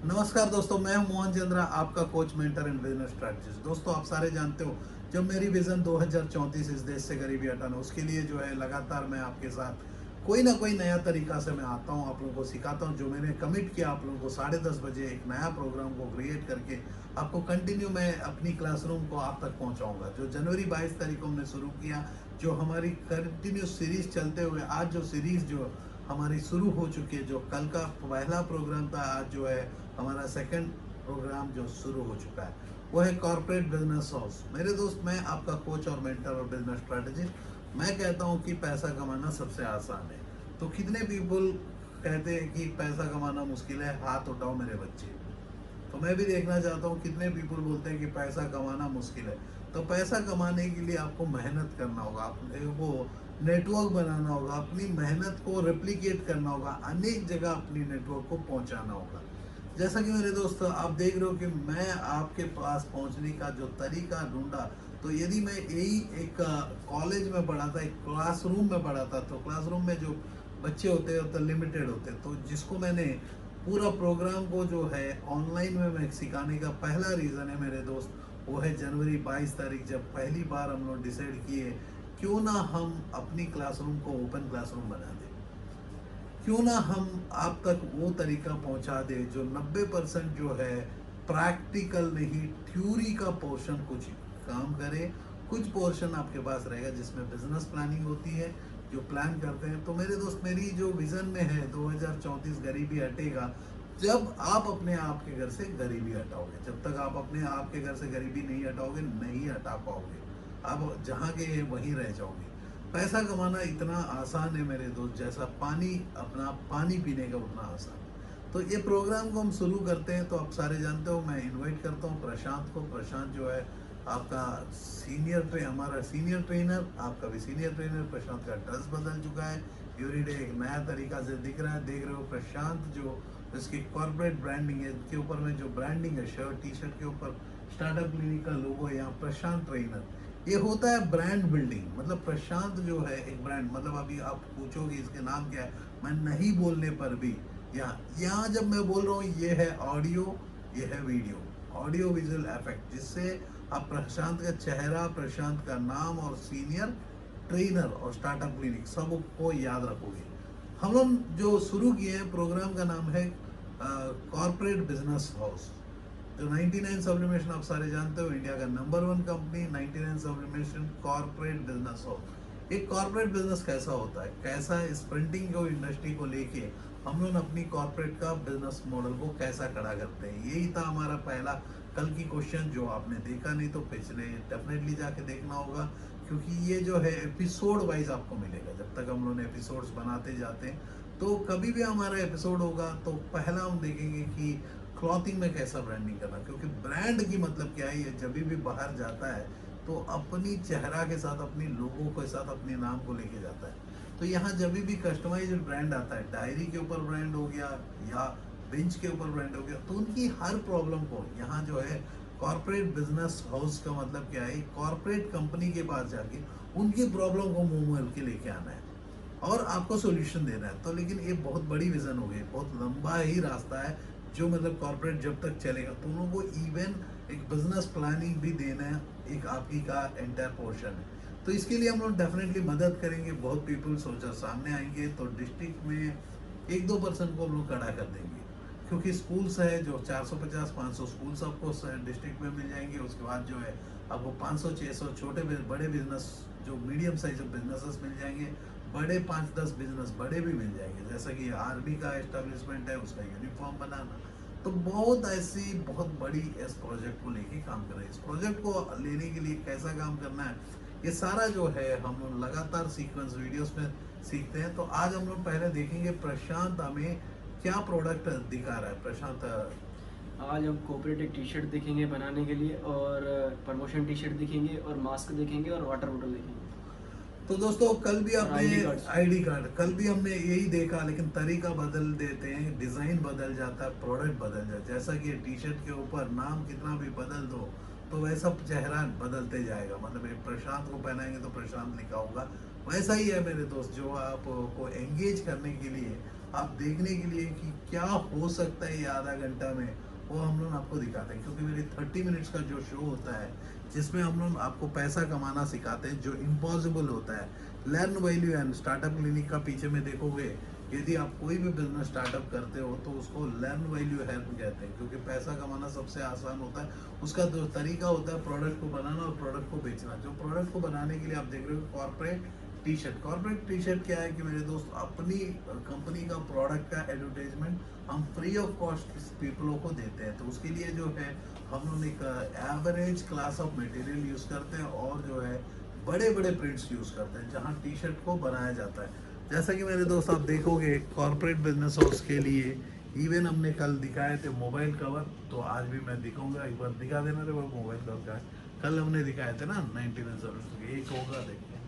नमस्कार दोस्तों, मैं हूं मोहन चंद्रा, आपका coach, mentor and business strategist. दोस्तों, आप सारे जानते हो जब मेरी विजन 2034 इस देश से गरीबी हटाना, उसके लिए जो है लगातार मैं आपके साथ कोई ना कोई नया तरीका से मैं आता हूं, आप लोगों को सिखाता हूं। जो मैंने कमिट किया आप लोगों को 10:30 बजे एक नया प्रोग्राम को क्रिएट करके आपको कंटिन्यू मैं अपनी क्लासरूम को आप तक पहुंचाऊंगा। जो जनवरी 22 तारीख को हमने शुरू किया, जो हमारी कंटिन्यू सीरीज चलते हुए आज जो सीरीज जो हमारी शुरू हो चुकी है, जो कल का पहला प्रोग्राम था, आज जो है हमारा सेकंड प्रोग्राम जो शुरू हो चुका है, वो है कॉर्पोरेट बिजनेस हाउस। मेरे दोस्त, मैं आपका कोच और मेंटर और बिजनेस स्ट्रेटजिस्ट। मैं कहता हूँ कि पैसा कमाना सबसे आसान है। तो कितने पीपल कहते हैं कि पैसा कमाना मुश्किल है? हाथ उठाओ मेरे बच्चे। तो मैं भी देखना चाहता हूँ कितने पीपल बोलते हैं कि पैसा कमाना मुश्किल है। तो पैसा कमाने के लिए आपको मेहनत करना होगा, वो नेटवर्क बनाना होगा, अपनी मेहनत को रेप्लिकेट करना होगा, अनेक जगह अपनी नेटवर्क को पहुंचाना होगा। जैसा कि मेरे दोस्त आप देख रहे हो कि मैं आपके पास पहुंचने का जो तरीका ढूंढा, तो यदि मैं यही एक कॉलेज में पढ़ा था, एक क्लासरूम में पढ़ा था, तो क्लासरूम में जो बच्चे होते हैं तो लिमिटेड होते हैं, तो जिसको मैंने पूरा प्रोग्राम को जो है ऑनलाइन में मैं सिखाने का पहला रीज़न है मेरे दोस्त, वो है जनवरी 22 तारीख, जब पहली बार हम लोग डिसाइड किए क्यों ना हम अपनी क्लासरूम को ओपन क्लासरूम बना दें। क्यों ना हम आप तक वो तरीका पहुंचा दे जो 90% जो है प्रैक्टिकल नहीं, थ्योरी का पोर्शन कुछ काम करे, कुछ पोर्शन आपके पास रहेगा जिसमें बिजनेस प्लानिंग होती है, जो प्लान करते हैं। तो मेरे दोस्त, मेरी जो विजन में है 2034 गरीबी हटेगा, जब आप अपने आप के घर से गरीबी हटाओगे। जब तक आप अपने आप के घर से गरीबी नहीं हटाओगे, नहीं हटा पाओगे, आप जहाँ के वहीं रह जाओगे। पैसा कमाना इतना आसान है मेरे दोस्त, जैसा पानी अपना पानी पीने का उतना आसान। तो ये प्रोग्राम को हम शुरू करते हैं, तो आप सारे जानते हो मैं इनवाइट करता हूँ प्रशांत को। प्रशांत जो है आपका हमारा सीनियर ट्रेनर, आपका भी सीनियर ट्रेनर। प्रशांत का ड्रेस बदल चुका है, एवरीडे एक नया तरीका से दिख रहा है। देख रहे हो प्रशांत जो इसकी कॉर्पोरेट ब्रांडिंग है, के ऊपर में जो ब्रांडिंग है, शर्ट टी शर्ट के ऊपर स्टार्टअप क्लिनिक का लोगो है, यहाँ प्रशांत ट्रेनर। ये होता है ब्रांड बिल्डिंग। मतलब प्रशांत जो है एक ब्रांड, मतलब अभी आप पूछोगे इसके नाम क्या है, मैं नहीं बोलने पर भी यहाँ यहाँ जब मैं बोल रहा हूँ, ये है ऑडियो, ये है वीडियो, ऑडियो विजुअल इफेक्ट, जिससे आप प्रशांत का चेहरा, प्रशांत का नाम और सीनियर ट्रेनर और स्टार्टअप क्लिनिक सबको याद रखोगे। हम लोग जो शुरू किए हैं प्रोग्राम का नाम है कॉर्पोरेट बिजनेस हाउस। जो 99 सब्लिमेशन आप सारे जानते हो, इंडिया का number 1 company 99 sublimation corporate business हो। एक कॉर्पोरेट बिजनेस कैसा होता है, कैसा इस प्रिंटिंग को इंडस्ट्री को लेके हम लोग अपनी कॉर्पोरेट का बिजनेस मॉडल को कैसा खड़ा करते हैं, यही था हमारा पहला कल की क्वेश्चन। जो आपने देखा नहीं तो पिछले डेफिनेटली जाके देखना होगा, क्योंकि ये जो है एपिसोड वाइज आपको मिलेगा। जब तक हम लोग एपिसोड्स बनाते जाते हैं, तो कभी भी हमारा एपिसोड होगा तो पहला हम देखेंगे कि क्लॉथिंग में कैसा ब्रांडिंग करना, क्योंकि ब्रांड की मतलब क्या है, ये जब भी बाहर जाता है तो अपनी चेहरा के साथ, अपनी लोगों के साथ, अपने नाम को लेके जाता है। तो यहाँ जब भी कस्टमाइज ब्रांड आता है, डायरी के ऊपर ब्रांड हो गया या बेंच के ऊपर ब्रांड हो गया, तो उनकी हर प्रॉब्लम को यहाँ जो है कॉर्पोरेट बिजनेस हाउस का मतलब क्या है, कॉर्पोरेट कंपनी के पास जाके उनकी प्रॉब्लम को मुंह मोल के लेके आना है और आपको सॉल्यूशन देना है। तो लेकिन ये बहुत बड़ी विजन हो गई, बहुत लंबा ही रास्ता है, जो मतलब कॉर्पोरेट जब तक चलेगा तो उन लोगों को इवन एक बिजनेस प्लानिंग भी देना है, एक आपकी का एंटायर पोर्शन है। तो इसके लिए हम लोग डेफिनेटली मदद करेंगे। बहुत पीपल सोचा सामने आएंगे तो डिस्ट्रिक्ट में 1-2% को हम लोग खड़ा कर देंगे, क्योंकि स्कूल्स है जो 450-500 स्कूल्स आपको डिस्ट्रिक्ट में मिल जाएंगे। उसके बाद जो है आपको 500-600 छोटे बड़े बिजनेस, जो मीडियम साइज ऑफ बिजनेसेस मिल जाएंगे। बड़े 5-10 बिजनेस बड़े भी मिल जाएंगे, जैसा कि आर्मी का एस्टेब्लिशमेंट है, उसका यूनिफॉर्म बनाना। तो बहुत ऐसी बहुत बड़ी इस प्रोजेक्ट को लेके काम कर रहे हैं। इस प्रोजेक्ट को लेने के लिए कैसा काम करना है, ये सारा जो है हम लोग लगातार सीक्वेंस वीडियोस में सीखते हैं। तो आज हम लोग पहले देखेंगे प्रशांत हमें क्या प्रोडक्ट दिखा रहा है। प्रशांत, आज हम कॉर्पोरेट एक टी शर्ट दिखेंगे बनाने के लिए, और प्रमोशन टी शर्ट दिखेंगे, और मास्क दिखेंगे, और वाटर बोतल दिखेंगे, तो दोस्तों कल भी और आपने आईडी कार्ड्स। आईडी कार्ड, कल भी हमने यही देखा, लेकिन तरीका बदल देते हैं, डिजाइन बदल जाता है, प्रोडक्ट बदल जाता है। जैसा कि टी शर्ट के ऊपर नाम कितना भी बदल दो तो वैसा चेहरा बदलते जाएगा। मतलब एक प्रशांत को पहनाएंगे तो प्रशांत लिखा होगा, वैसा ही है मेरे दोस्त, जो आपको एंगेज करने के लिए, आप देखने के लिए कि क्या हो सकता है ये आधा घंटा में, वो हम लोग आपको दिखाते हैं। क्योंकि मेरी 30 मिनट्स का जो शो होता है, जिसमें हम लोग आपको पैसा कमाना सिखाते हैं, जो इम्पॉसिबल होता है। Learn value and startup clinic का पीछे में देखोगे, यदि आप कोई भी बिजनेस स्टार्टअप करते हो तो उसको लर्न वैल्यू हेल्प कहते हैं। क्योंकि पैसा कमाना सबसे आसान होता है, उसका जो तरीका होता है प्रोडक्ट को बनाना और प्रोडक्ट को बेचना। जो प्रोडक्ट को बनाने के लिए आप देख रहे हो corporate T shirt. Corporate T shirt क्या है कि मेरे दोस्त, अपनी कंपनी का प्रोडक्ट का एडवर्टाइजमेंट हम फ्री ऑफ कॉस्ट पीपलों को देते हैं। तो उसके लिए जो है हम लोग एक average class of material use करते हैं और जो है बड़े बड़े प्रिंट्स यूज़ करते हैं जहाँ टी शर्ट को बनाया जाता है। जैसा कि मेरे दोस्त आप देखोगे कॉर्पोरेट बिजनेस हाउस के लिए इवन हमने कल दिखाए थे मोबाइल कवर, तो आज भी मैं दिखाऊंगा। एक बार दिखा देना रे वो मोबाइल कवर का, कल हमने दिखाए थे ना 99 सर्विस, एक होगा देखते हैं।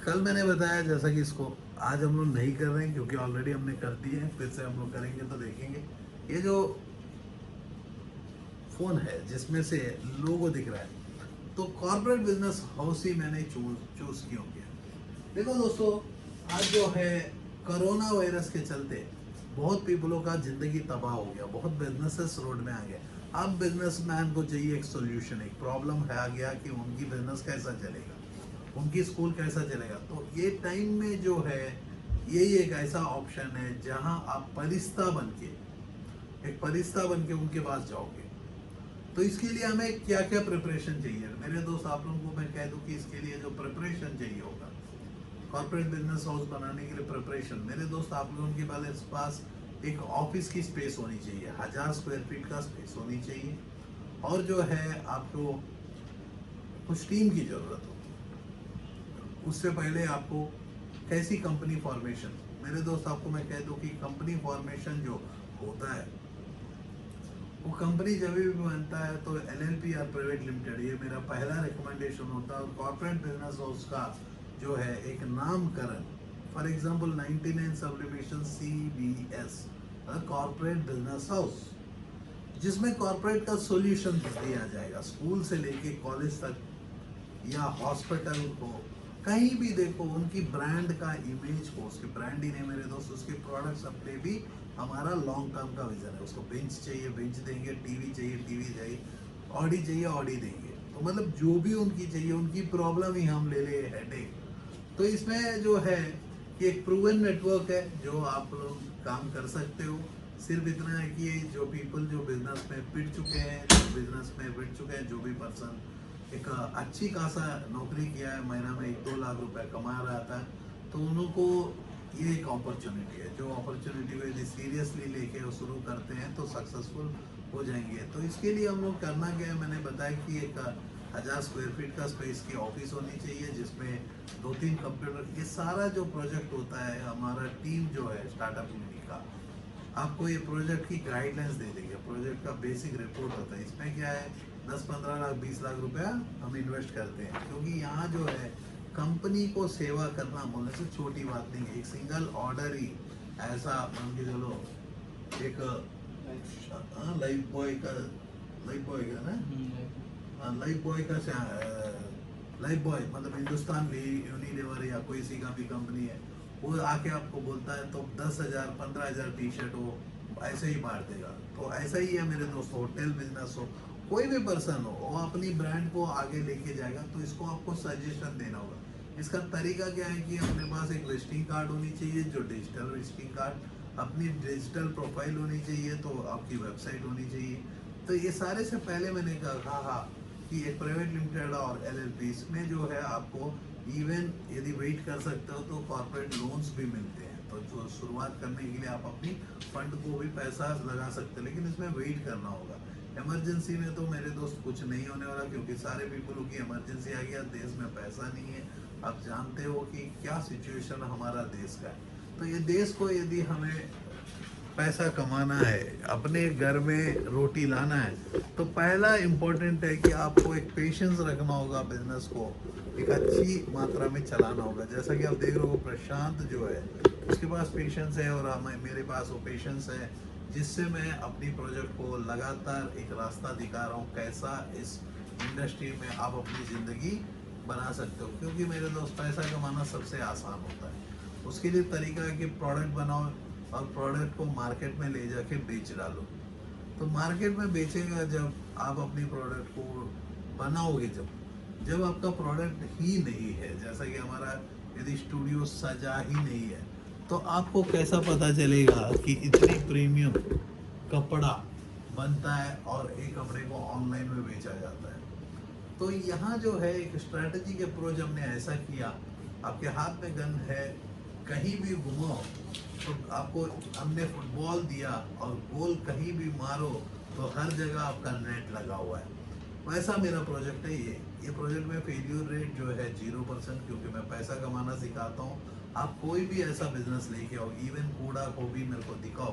कल मैंने बताया जैसा कि इसको आज हम लोग नहीं कर रहे हैं क्योंकि ऑलरेडी हमने कर दिए हैं, फिर से हम लोग करेंगे तो देखेंगे। ये जो फोन है जिसमें से लोगो दिख रहा है, तो कॉर्पोरेट बिजनेस हाउस ही मैंने चूज क्यों किया। देखो दोस्तों, आज जो है कोरोना वायरस के चलते बहुत पीपलों का जिंदगी तबाह हो गया, बहुत बिजनेसेस रोड में आ गए। अब बिजनेसमैन को चाहिए एक सॉल्यूशन, एक प्रॉब्लम है आ गया कि उनकी बिजनेस कैसा चलेगा, उनकी स्कूल कैसा चलेगा। तो ये टाइम में जो है यही एक ऐसा ऑप्शन है जहां आप परिस्ता बन के, एक परिस्ता बन के उनके पास जाओगे। तो इसके लिए हमें क्या क्या प्रिपरेशन चाहिए मेरे दोस्त, आप लोगों को मैं कह दूं कि इसके लिए जो प्रिपरेशन चाहिए होगा कॉर्पोरेट बिजनेस हाउस बनाने के लिए प्रिपरेशन, मेरे दोस्त आप लोगों के पास एक ऑफिस की स्पेस होनी चाहिए, 1000 स्क्वायर फीट का स्पेस होनी चाहिए। और जो है आपको कुछ टीम की जरूरत हो। उससे पहले आपको कैसी कंपनी फॉर्मेशन, मेरे दोस्त आपको मैं कह दूं कि कंपनी फॉर्मेशन जो होता है, वो कंपनी जब भी बनता है तो एलएलपी या प्राइवेट लिमिटेड, ये मेरा पहला रिकमेंडेशन होता है। और कॉर्पोरेट बिजनेस हाउस का जो है एक नामकरण, for example 99 sublimation CBS, corporate business house, जिसमें कॉर्पोरेट का सॉल्यूशन दिया जाएगा, स्कूल से लेके कॉलेज तक या हॉस्पिटल को, कहीं भी देखो उनकी ब्रांड का इमेज को, उसके ब्रांड ही नहीं मेरे दोस्त, उसके प्रोडक्ट्स अपने भी हमारा लॉन्ग टर्म का विजन है। उसको बेंच चाहिए बेंच देंगे, टीवी चाहिए टीवी चाहिए, ऑडी चाहिए ऑडी देंगे। तो मतलब जो भी उनकी चाहिए, उनकी प्रॉब्लम ही हम ले ले हेडेक। तो इसमें जो है कि एक प्रूवन नेटवर्क है जो आप लोग काम कर सकते हो। सिर्फ इतना है कि जो पीपल जो बिजनेस में पिट चुके हैं, जो भी पर्सन एक अच्छी खासा नौकरी किया है, महीना में 1-2 लाख रुपए कमा रहा था, तो उनको ये एक अपॉर्चुनिटी है। जो अपॉर्चुनिटी को यदि सीरियसली लेके वो शुरू करते हैं तो सक्सेसफुल हो जाएंगे। तो इसके लिए हम लोग करना क्या है, मैंने बताया कि एक 1000 स्क्वायर फीट का स्पेस की ऑफिस होनी चाहिए, जिसमें 2-3 कंप्यूटर, ये सारा जो प्रोजेक्ट होता है हमारा टीम जो है स्टार्टअप क्लिनिक का, आपको ये प्रोजेक्ट की गाइडलाइंस दे देंगे। प्रोजेक्ट का बेसिक रिपोर्ट होता है, इसमें क्या है 10-15 लाख 20 लाख रुपया हम इन्वेस्ट करते हैं। क्योंकि यहाँ जो है कंपनी को सेवा करना बोलने से छोटी बात नहीं है। एक सिंगल ऑर्डर ही ऐसा मान के चलो, एक लाइफ बॉय का ना, लाइफ बॉय का लाइफ बॉय मतलब हिंदुस्तान यूनिलीवर या कोई सी का भी कंपनी है, वो आके आपको बोलता है तो 10,000 15,000 टी शर्ट वो ऐसे ही बांट देगा। तो ऐसा ही है मेरे दोस्तों, होटल बिजनेस हो, कोई भी पर्सन हो, वो अपनी ब्रांड को आगे लेके जाएगा। तो इसको आपको सजेशन देना होगा। इसका तरीका क्या है कि अपने पास एक विजिटिंग कार्ड होनी चाहिए, जो डिजिटल विजिटिंग कार्ड, अपनी डिजिटल प्रोफाइल होनी चाहिए, तो आपकी वेबसाइट होनी चाहिए। तो ये सारे से पहले मैंने कहा कि एक प्राइवेट लिमिटेड और एलएलपी, इसमें जो है आपको इवन यदि वेट कर सकते हो तो कॉर्पोरेट लोन्स भी मिलते हैं। तो जो शुरुआत करने के लिए आप अपनी फंड को भी पैसा लगा सकते हैं, लेकिन इसमें वेट करना होगा। इमरजेंसी में तो मेरे दोस्त कुछ नहीं होने वाला, क्योंकि सारे पीपलों की इमरजेंसी आ गया, देश में पैसा नहीं है। आप जानते हो कि क्या सिचुएशन हमारा देश का है। तो ये देश को यदि हमें पैसा कमाना है, अपने घर में रोटी लाना है, तो पहला इम्पोर्टेंट है कि आपको एक पेशेंस रखना होगा, बिजनेस को एक अच्छी मात्रा में चलाना होगा। जैसा कि आप देख रहे हो प्रशांत जो है उसके पास पेशेंस है और मेरे पास वो पेशेंस है, जिससे मैं अपनी प्रोजेक्ट को लगातार एक रास्ता दिखा रहा हूँ कैसा इस इंडस्ट्री में आप अपनी ज़िंदगी बना सकते हो। क्योंकि मेरे दोस्त पैसा कमाना सबसे आसान होता है। उसके लिए तरीका है कि प्रोडक्ट बनाओ और प्रोडक्ट को मार्केट में ले जाके बेच डालो। तो मार्केट में बेचेगा जब आप अपनी प्रोडक्ट को बनाओगे, जब आपका प्रोडक्ट ही नहीं है, जैसा कि हमारा यदि स्टूडियो सजा ही नहीं है, तो आपको कैसा पता चलेगा कि इतनी प्रीमियम कपड़ा बनता है और एक कपड़े को ऑनलाइन में बेचा जाता है। तो यहाँ जो है एक स्ट्रैटेजी के अप्रोच हमने ऐसा किया, आपके हाथ में गन है, कहीं भी घुमाओ तो आपको हमने फुटबॉल दिया और गोल कहीं भी मारो तो हर जगह आपका नेट लगा हुआ है। वैसा मेरा प्रोजेक्ट है ये प्रोजेक्ट में फेल्यूर रेट जो है 0%, क्योंकि मैं पैसा कमाना सिखाता हूँ। आप कोई भी ऐसा बिजनेस लेके आओ, इवन कूड़ा को भी मेरे को दिखाओ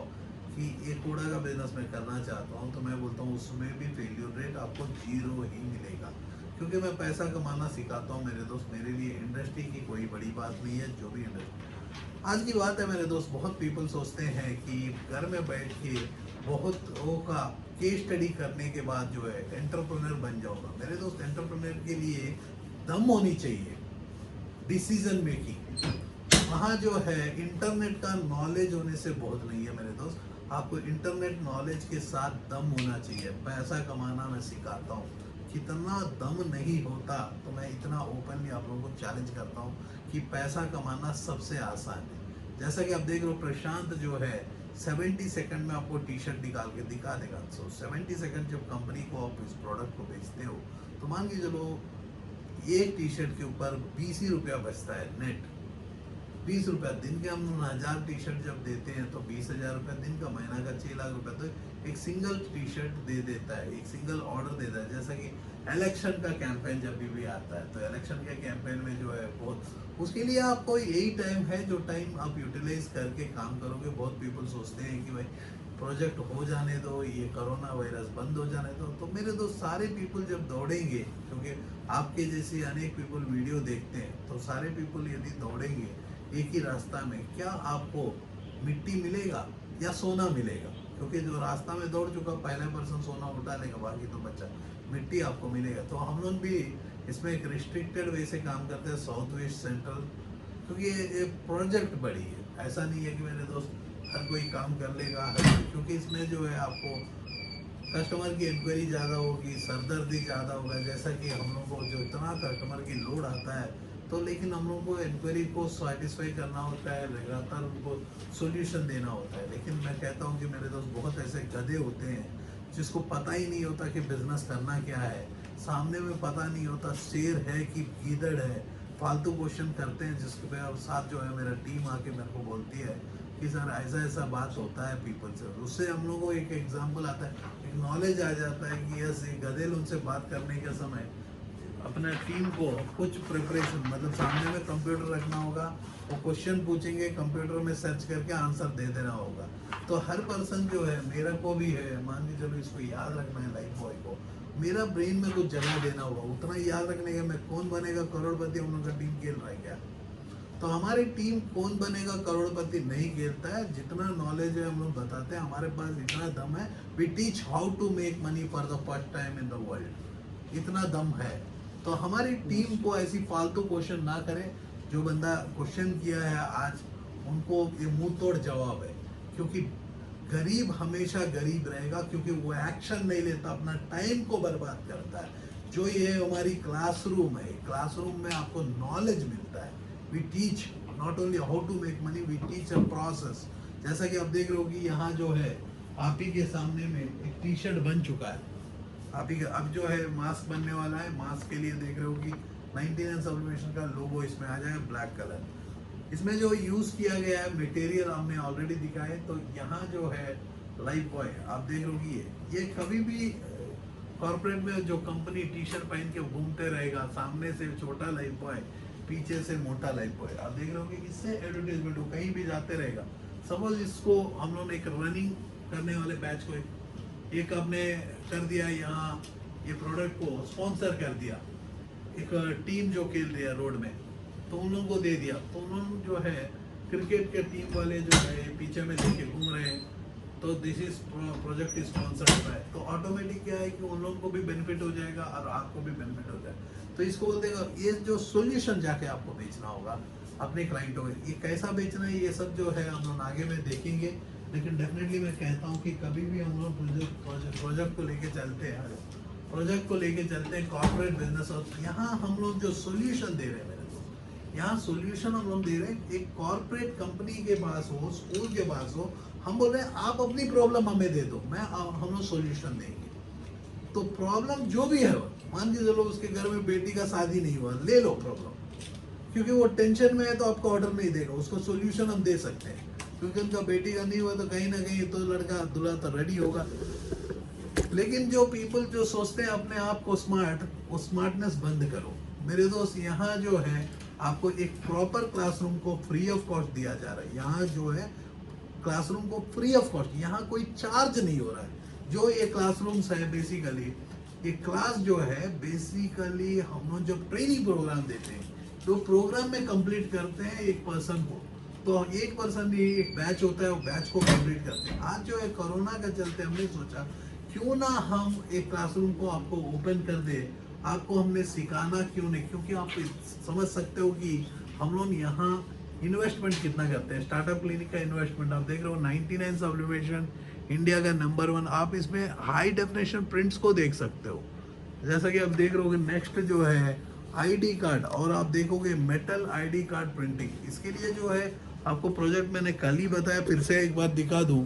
कि ये कूड़ा का बिजनेस मैं करना चाहता हूँ, तो मैं बोलता हूँ उसमें भी फेल्यूर रेट आपको 0 ही मिलेगा, क्योंकि मैं पैसा कमाना सिखाता हूँ मेरे दोस्त। मेरे लिए इंडस्ट्री की कोई बड़ी बात नहीं है। जो भी इंडस्ट्री आज की बात है मेरे दोस्त, बहुत पीपल सोचते हैं कि घर में बैठ के बहुत का केस स्टडी करने के बाद जो है एंटरप्रेन्योर बन जाऊंगा। मेरे दोस्त, एंटरप्रेन्योर के लिए दम होनी चाहिए, डिसीजन मेकिंग। वहाँ जो है इंटरनेट का नॉलेज होने से बहुत नहीं है मेरे दोस्त। आपको इंटरनेट नॉलेज के साथ दम होना चाहिए। पैसा कमाना मैं सिखाता हूँ, कितना दम नहीं होता तो मैं इतना ओपनली आप लोगों को चैलेंज करता हूँ कि पैसा कमाना सबसे आसान है। जैसा कि आप देख रहे हो, प्रशांत जो है 70 सेकंड में आपको टी शर्ट निकाल के दिखा देगा। सो 70 सेकंड जब कंपनी को आप इस प्रोडक्ट को बेचते हो, तो मान के चलो एक टी शर्ट के ऊपर 20 ही रुपया बचता है नेट। 20 रुपया दिन के हम 1000 टी शर्ट जब देते हैं तो 20,000 रुपया दिन का, महीना का 6 लाख रुपया। तो एक सिंगल टी शर्ट दे देता है, एक सिंगल ऑर्डर देता है। जैसा कि इलेक्शन का कैंपेन जब भी आता है, तो इलेक्शन के कैंपेन में जो है बहुत, उसके लिए आपको यही टाइम है जो टाइम आप यूटिलाइज करके काम करोगे। बहुत पीपल सोचते हैं कि भाई प्रोजेक्ट हो जाने दो, ये कोरोना वायरस बंद हो जाने दो। तो मेरे दोस्त, सारे पीपल जब दौड़ेंगे, क्योंकि आपके जैसे अनेक पीपल वीडियो देखते हैं, तो सारे पीपल यदि दौड़ेंगे एक ही रास्ता में, क्या आपको मिट्टी मिलेगा या सोना मिलेगा? क्योंकि जो रास्ता में दौड़ चुका पहला पर्सन सोना उठा लेगा, बाकी तो बच्चा मिट्टी आपको मिलेगा। तो हम लोग भी इसमें एक रिस्ट्रिक्टेड वे से काम करते हैं, साउथ वेस्ट सेंट्रल, क्योंकि ये प्रोजेक्ट बड़ी है। ऐसा नहीं है कि मेरे दोस्त हर कोई काम कर लेगा, क्योंकि इसमें जो है आपको कस्टमर की इंक्वायरी ज़्यादा होगी, सरदर्दी ज़्यादा होगा। जैसा कि हम लोग को जो इतना कस्टमर की लोड आता है, तो लेकिन हम लोग को इंक्वायरी को सेटिस्फाई करना होता है, लगातार उनको सोल्यूशन देना होता है। लेकिन मैं कहता हूँ कि मेरे दोस्त, बहुत ऐसे गधे होते हैं जिसको पता ही नहीं होता कि बिजनेस करना क्या है, सामने में पता नहीं होता शेर है कि गीदड़ है, फालतू क्वेश्चन करते हैं। जिसके साथ जो है मेरा टीम आके मेरे को बोलती है कि सर ऐसा ऐसा बात होता है पीपल से। उससे हम लोगों को एक एग्जांपल आता है, एक नॉलेज आ जाता है कि यस, ये गधेल उनसे बात करने के समय अपना टीम को कुछ प्रिपरेशन, मतलब सामने में कंप्यूटर रखना होगा, वो क्वेश्चन पूछेंगे, कंप्यूटर में सर्च करके आंसर दे देना होगा। तो हर पर्सन जो है, मेरा को भी है, मान के चलो इसको याद रखना है लाइफ बॉय को, मेरा ब्रेन में कुछ जगह देना होगा, उतना याद रखने का। मैं कौन बनेगा करोड़पति हम लोग का टीम खेल रहा है क्या? तो हमारी टीम कौन बनेगा करोड़पति नहीं खेलता है। जितना नॉलेज है हम लोग बताते हैं, हमारे पास इतना दम है। We teach how to make money for the first time in the world, इतना दम है। तो हमारी टीम को ऐसी फालतू क्वेश्चन ना करे। जो बंदा क्वेश्चन किया है आज, उनको ये मुंह तोड़ जवाब है, क्योंकि गरीब हमेशा गरीब रहेगा, क्योंकि वो एक्शन नहीं लेता, अपना टाइम को बर्बाद करता है। जो ये हमारी क्लासरूम है, क्लासरूम में आपको नॉलेज मिलता है। We teach not only how to make money, we teach a process. जैसा कि आप देख रहे हो कि यहाँ जो है आप ही के सामने में एक टी शर्ट बन चुका है। आप ही अब जो है मास्क बनने वाला है। मास्क के लिए देख रहे हो कि 99 सब्लिमेशन का लोगो इसमें आ जाएगा, ब्लैक कलर। इसमें जो यूज़ किया गया है मटेरियल हमने ऑलरेडी दिखाए। तो यहाँ जो है लाइफ बॉय आप देख रहे हो कि ये कभी भी कॉर्पोरेट में जो कंपनी टी शर्ट पहन के घूमते रहेगा, सामने से छोटा लाइफ बॉय, पीछे से मोटा लाइफ बॉय। आप देख रहे हो कि इससे एडवर्टाइजमेंट हो, कहीं भी जाते रहेगा। सपोज इसको हम लोग ने एक रनिंग करने वाले बैच को एक आपने कर दिया, यहाँ ये प्रोडक्ट को स्पॉन्सर कर दिया, एक टीम जो खेल रही है रोड में, तो उन लोगों को दे दिया। तो उन लोग जो है क्रिकेट के टीम वाले जो है पीछे में लेके घूम रहे हैं, तो this is project sponsored by, तो ऑटोमेटिक क्या है कि उन लोगों को भी बेनिफिट हो जाएगा और आपको भी बेनिफिट हो जाएगा। तो इसको बोलते हैं ये जो सॉल्यूशन जाके आपको बेचना होगा अपने क्लाइंटों को, ये कैसा बेचना है ये सब जो है हम लोग आगे में देखेंगे। लेकिन डेफिनेटली मैं कहता हूँ कि कभी भी हम लोग प्रोजेक्ट को लेके चलते हैं, प्रोजेक्ट को लेके चलते हैं कॉर्पोरेट बिजनेस, और यहाँ हम लोग जो सॉल्यूशन दे रहे हैं मेरे दोस्त, यहाँ सॉल्यूशन हम लोग दे रहे हैं एक कॉर्पोरेट कंपनी के पास हो, स्कूल के पास हो, हम बोल रहे हैं आप अपनी प्रॉब्लम हमें दे दो, हम लोग सॉल्यूशन देंगे। तो प्रॉब्लम जो भी है, मान के चलो उसके घर में बेटी का शादी नहीं हुआ, ले लो प्रॉब्लम, क्योंकि वो टेंशन में है तो आपको ऑर्डर नहीं देगा, उसको सॉल्यूशन हम दे सकते हैं, क्योंकि उनका बेटी का नहीं हुआ तो कहीं ना कहीं तो लड़का दूल्हा तो रेडी होगा। लेकिन जो पीपल जो सोचते हैं अपने आप को स्मार्ट, वो स्मार्टनेस बंद करो मेरे दोस्त। यहाँ जो है आपको एक प्रॉपर क्लासरूम को फ्री ऑफ कॉस्ट दिया जा रहा है, यहाँ जो है क्लासरूम को फ्री ऑफ कॉस्ट, यहाँ कोई चार्ज नहीं हो रहा है। जो ये क्लासरूम्स है बेसिकली, ये क्लास जो है बेसिकली हम लोग जब ट्रेनिंग प्रोग्राम देते हैं तो प्रोग्राम में कंप्लीट करते हैं एक पर्सन को, तो एक पर्सन ही एक बैच होता है, वो बैच को कंप्लीट करते हैं। आज जो है कोरोना के चलते हमने सोचा क्यों ना हम एक क्लासरूम को आपको ओपन कर दे, आपको हमने सिखाना क्यों नहीं, क्योंकि आप समझ सकते हो कि हम लोग यहाँ इन्वेस्टमेंट कितना करते हैं। स्टार्टअप क्लिनिक का इन्वेस्टमेंट आप देख रहे हो 99 सब्लिमेशन इंडिया का नंबर 1, आप इसमें हाई डेफिनेशन प्रिंट्स को देख सकते हो, जैसा कि आप देख रहे हो। नेक्स्ट जो है आईडी कार्ड, और आप देखोगे मेटल आईडी कार्ड प्रिंटिंग, इसके लिए जो है आपको प्रोजेक्ट मैंने कल ही बताया, फिर से एक बार दिखा दूं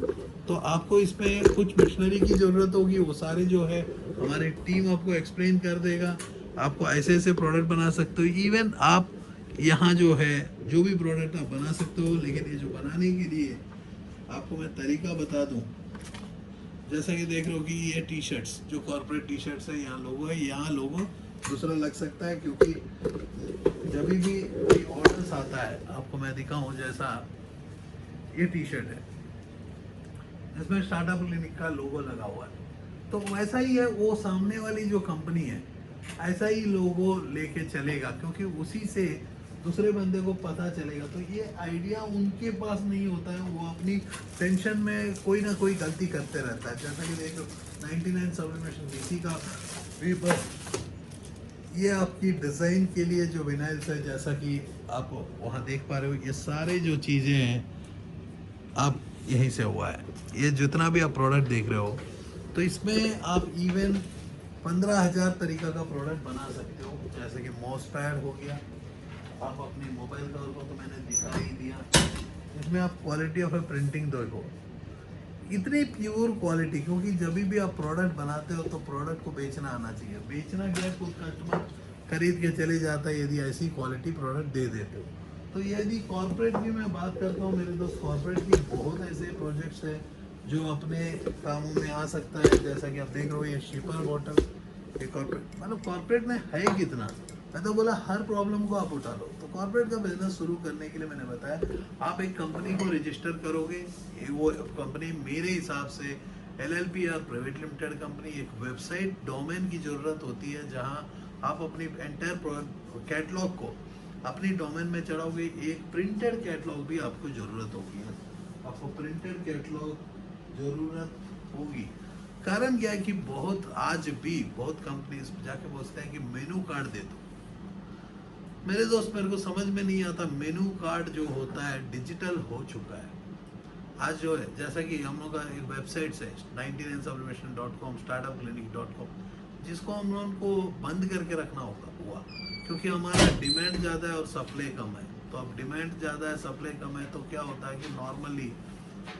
तो आपको इसमें कुछ मशीनरी की ज़रूरत होगी, वो सारे जो है हमारी टीम आपको एक्सप्लेन कर देगा। आपको ऐसे ऐसे प्रोडक्ट बना सकते हो, इवन आप यहाँ जो है जो भी प्रोडक्ट आप बना सकते हो। लेकिन ये जो बनाने के लिए आपको मैं तरीका बता दूं, जैसा कि देख रहे हो कि ये टी शर्ट्स जो कॉर्पोरेट टी शर्ट्स है, यहाँ लोगो है, यहाँ लोगो दूसरा लग सकता है, क्योंकि जब भी कोई ऑर्डर्स आता है आपको मैं दिखाऊं, जैसा ये टी शर्ट है इसमें स्टार्टअप क्लिनिक का लोगो लगा हुआ है, तो वैसा ही है वो सामने वाली जो कंपनी है, ऐसा ही लोगो लेके चलेगा, क्योंकि उसी से दूसरे बंदे को पता चलेगा। तो ये आइडिया उनके पास नहीं होता है, वो अपनी टेंशन में कोई ना कोई गलती करते रहता है। जैसा कि देखो 99 सब्लिमेशन डीसी का पेपर, ये आपकी डिज़ाइन के लिए जो विनाइल्स है, जैसा कि आप वहाँ देख पा रहे हो, ये सारे जो चीज़ें हैं आप यहीं से हुआ है। ये जितना भी आप प्रोडक्ट देख रहे हो, तो इसमें आप इवन 15,000 तरीका का प्रोडक्ट बना सकते हो। जैसे कि माउस पैड हो गया, आप अपनी मोबाइल कवर को तो मैंने दिखा ही दिया, इसमें आप क्वालिटी ऑफ ए प्रिंटिंग देखो, इतनी प्योर क्वालिटी, क्योंकि जब भी आप प्रोडक्ट बनाते हो तो प्रोडक्ट को बेचना आना चाहिए। बेचना क्या है, खुद कस्टमर खरीद के चले जाता है यदि ऐसी क्वालिटी प्रोडक्ट दे देते हो। तो यदि कॉर्पोरेट की मैं बात करता हूँ मेरे दोस्त, कॉर्पोरेट की बहुत ऐसे प्रोजेक्ट्स हैं जो अपने कामों में आ सकता है। जैसा कि आप देख रहे हो ये शिपर बॉटल, ये कॉर्पोरेट, मतलब कॉर्पोरेट में है कितना, मैं तो बोला हर प्रॉब्लम को आप उठा लो। तो कॉर्पोरेट का बिजनेस शुरू करने के लिए मैंने बताया आप एक कंपनी को रजिस्टर करोगे, वो कंपनी मेरे हिसाब से LLP और प्राइवेट लिमिटेड कंपनी, एक वेबसाइट डोमेन की ज़रूरत होती है, जहां आप अपनी एंटायर कैटलॉग को अपनी डोमेन में चढ़ाओगे। एक प्रिंटेड कैटलॉग भी आपको ज़रूरत होगी, आपको प्रिंटेड कैटलॉग ज़रूरत होगी। कारण क्या है कि बहुत आज भी बहुत कंपनीज जाके बोलते हैं कि मेनू कार्ड दे दो। मेरे दोस्त मेरे को समझ में नहीं आता, मेनू कार्ड जो होता है डिजिटल हो चुका है आज जो है। जैसा कि हम लोग का एक वेबसाइट है 99sublimation.com, startupclinic.com, जिसको हम लोगों को बंद करके रखना हुआ, क्योंकि हमारा डिमांड ज़्यादा है और सप्लाई कम है। तो अब डिमांड ज़्यादा है, सप्लाई कम है, तो क्या होता है कि नॉर्मली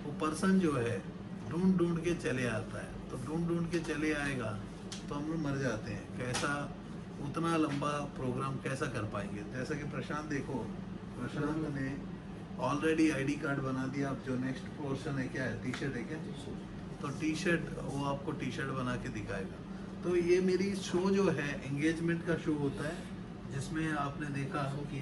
वो पर्सन जो है ढूंढ ढूंढ के चले आता है, तो ढूंढ ढूंढ के चले आएगा तो हम लोग मर जाते हैं। कैसा उतना लंबा प्रोग्राम कैसा कर पाएंगे। जैसा कि प्रशांत देखो, प्रशांत ने ऑलरेडी आईडी कार्ड बना दिया। अब जो नेक्स्ट पोर्शन है क्या है, टी शर्ट है क्या, तो टी शर्ट वो आपको टी शर्ट बना के दिखाएगा। तो ये मेरी शो जो है एंगेजमेंट का शो होता है, जिसमें आपने देखा कि